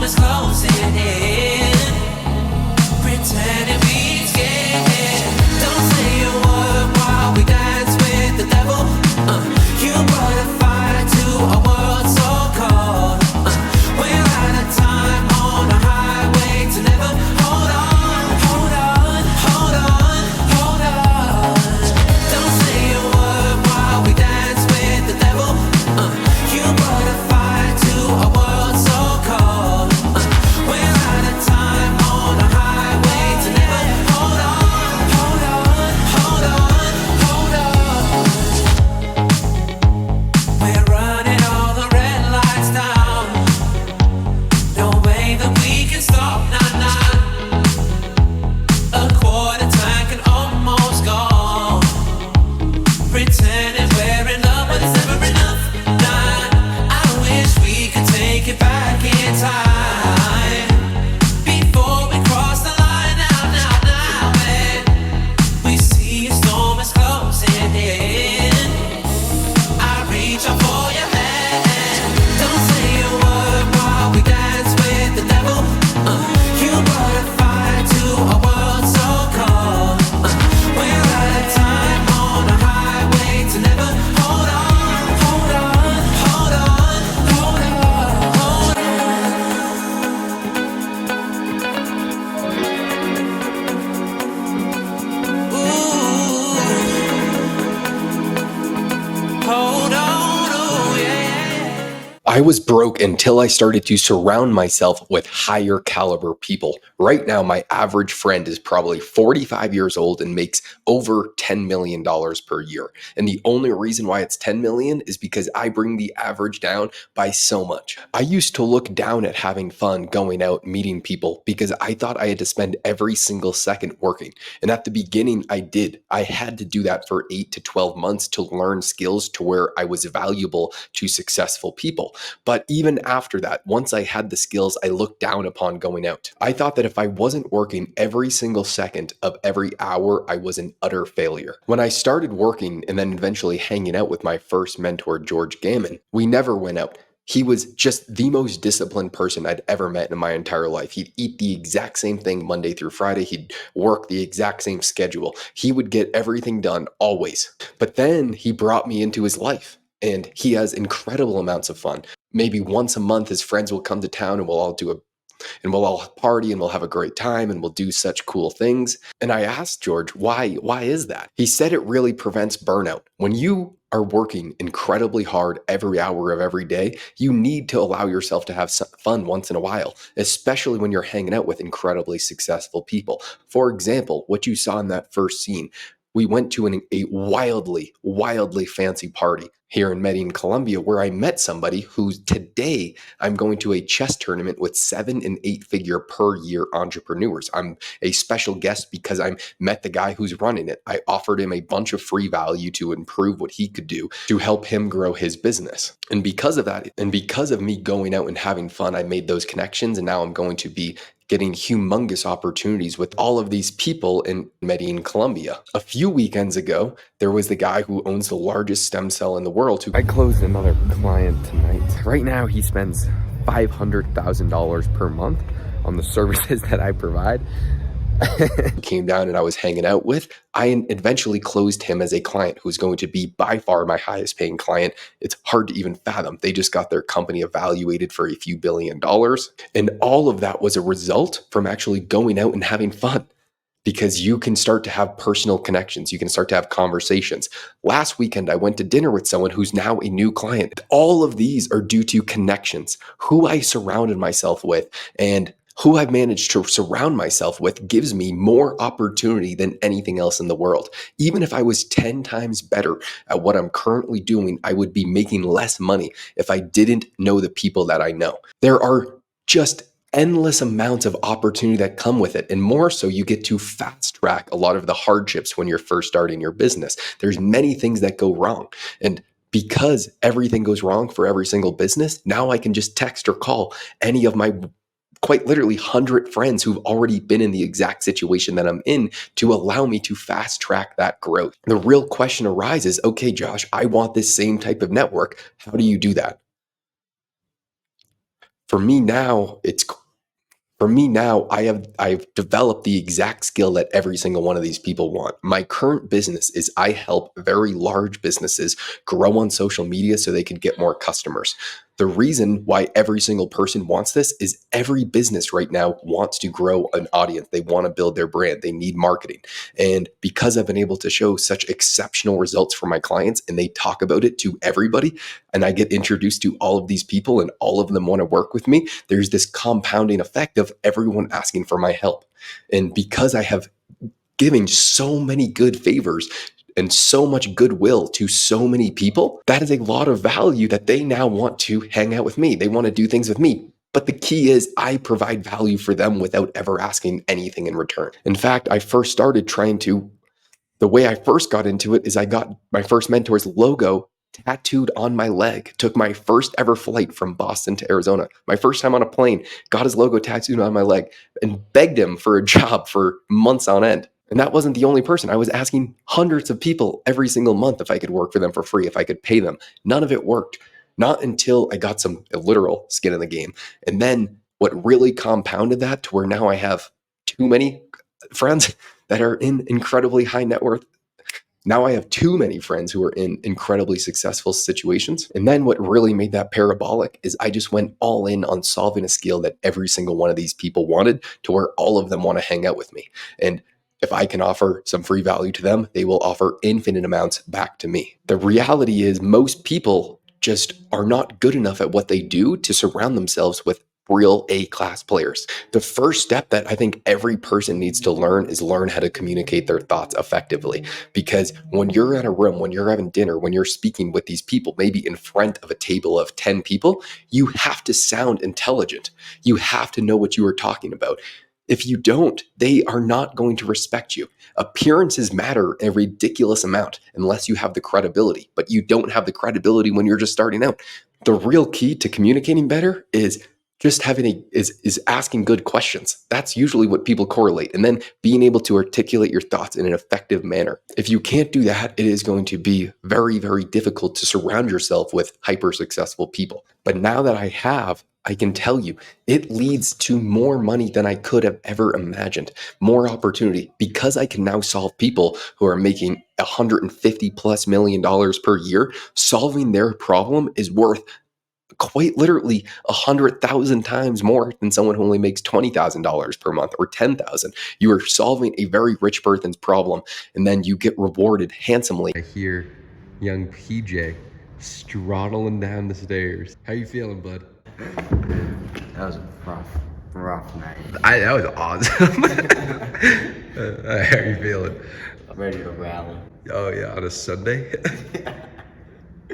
is closing in, pretending we scared. Don't say a word while we dance with the devil. You brought a fire to a world so cold. We're out of time on a highway to never. Hold on, hold on, hold on, hold on. Don't say a word while we dance with the devil. You brought a fire to a world so cold. We're out of time on a highway to never. Hold on, hold on, hold on, hold on. We're running all the red lights down. No way that we can stop, nah, nah. A quarter tank and almost gone. Pretending we're in love, but it's never enough. Nah, I wish we could take it back in time. Before we cross the line, now, now, now, and we see a storm is closing in. I reach out for your hand. Don't say a word while we dance with the devil. You brought a fire to a world so cold. We're out of time on a highway to never. Hold on, hold on, hold on, hold on, hold on. Ooh, hold on, oh yeah. I was broke until I started to surround myself with higher caliber people. Right now, my average friend is probably 45 years old and makes over $10 million per year. And the only reason why it's 10 million is because I bring the average down by so much. I used to look down at having fun, going out, meeting people, because I thought I had to spend every single second working. And at the beginning, I did. I had to do that for 8 to 12 months to learn skills to where I was valuable to successful people. But even after that, once I had the skills, I looked down upon going out. I thought that if I wasn't working every single second of every hour, I was an utter failure. When I started working and then eventually hanging out with my first mentor, George Gammon, we never went out. He was just the most disciplined person I'd ever met in my entire life. He'd eat the exact same thing Monday through Friday. He'd work the exact same schedule. He would get everything done always. But then he brought me into his life. And he has incredible amounts of fun. Maybe once a month, his friends will come to town and we'll all party and we'll have a great time and we'll do such cool things. And I asked George, why is that? He said it really prevents burnout. When you are working incredibly hard every hour of every day, you need to allow yourself to have some fun once in a while, especially when you're hanging out with incredibly successful people. For example, what you saw in that first scene, we went to a wildly, wildly fancy party here in Medellin, Colombia, where I met somebody who today I'm going to a chess tournament with 7 and 8 figure per year entrepreneurs. I'm a special guest because I met the guy who's running it. I offered him a bunch of free value to improve what he could do to help him grow his business. And because of that, and because of me going out and having fun, I made those connections, and now I'm going to be getting humongous opportunities with all of these people in Medellin, Colombia. A few weekends ago, there was the guy who owns the largest stem cell in the world. I closed another client tonight. Right now, he spends $500,000 per month on the services that I provide. Came down and I was hanging out with. I eventually closed him as a client who's going to be by far my highest paying client. It's hard to even fathom. They just got their company evaluated for a few $1 billion. And all of that was a result from actually going out and having fun. Because you can start to have personal connections. You can start to have conversations. Last weekend, I went to dinner with someone who's now a new client. All of these are due to connections, who I surrounded myself with, and who I've managed to surround myself with gives me more opportunity than anything else in the world. Even if I was 10 times better at what I'm currently doing, I would be making less money if I didn't know the people that I know. There are just endless amounts of opportunity that come with it. And more so, you get to fast track a lot of the hardships when you're first starting your business. There's many things that go wrong. And because everything goes wrong for every single business, now I can just text or call any of my quite literally 100 friends who've already been in the exact situation that I'm in to allow me to fast track that growth. The real question arises, okay, Josh, I want this same type of network. How do you do that? For me now, it's For me now, I've developed the exact skill that every single one of these people want. My current business is I help very large businesses grow on social media so they can get more customers. The reason why every single person wants this is every business right now wants to grow an audience. They want to build their brand. They need marketing. And because I've been able to show such exceptional results for my clients and they talk about it to everybody, and I get introduced to all of these people and all of them want to work with me, there's this compounding effect of everyone asking for my help. And because I have given so many good favors and so much goodwill to so many people, that is a lot of value that they now want to hang out with me. They want to do things with me. But the key is I provide value for them without ever asking anything in return. In fact, I first started trying to the way I first got into it is I got my first mentor's logo tattooed on my leg. Took my first ever flight from Boston to Arizona. My first time on a plane, got his logo tattooed on my leg and begged him for a job for months on end. And that wasn't the only person. I was asking hundreds of people every single month if I could work for them for free, if I could pay them. None of it worked. Not until I got some literal skin in the game. And then what really compounded that to where now I have too many friends that are in incredibly high net worth. Now I have too many friends who are in incredibly successful situations. And then what really made that parabolic is I just went all in on solving a skill that every single one of these people wanted to where all of them want to hang out with me. And if I can offer some free value to them, they will offer infinite amounts back to me. The reality is most people just are not good enough at what they do to surround themselves with real A-class players. The first step that I think every person needs to learn is learn how to communicate their thoughts effectively. Because when you're at a room, when you're having dinner, when you're speaking with these people, maybe in front of a table of 10 people, you have to sound intelligent. You have to know what you are talking about. If you don't, they are not going to respect you. Appearances matter a ridiculous amount unless you have the credibility, but you don't have the credibility when you're just starting out. The real key to communicating better is just is asking good questions. That's usually what people correlate. And then being able to articulate your thoughts in an effective manner. If you can't do that, it is going to be very, very difficult to surround yourself with hyper successful people. But now that I can tell you, it leads to more money than I could have ever imagined, more opportunity, because I can now solve people who are making $150+ million per year. Solving their problem is worth quite literally 100,000 times more than someone who only makes $20,000 per month or 10,000. You are solving a very rich person's problem, and then you get rewarded handsomely. I hear young PJ straddling down the stairs. How you feeling, bud? That was a rough night. That was awesome. How are you feeling? I'm ready to rally. Oh yeah, on a Sunday.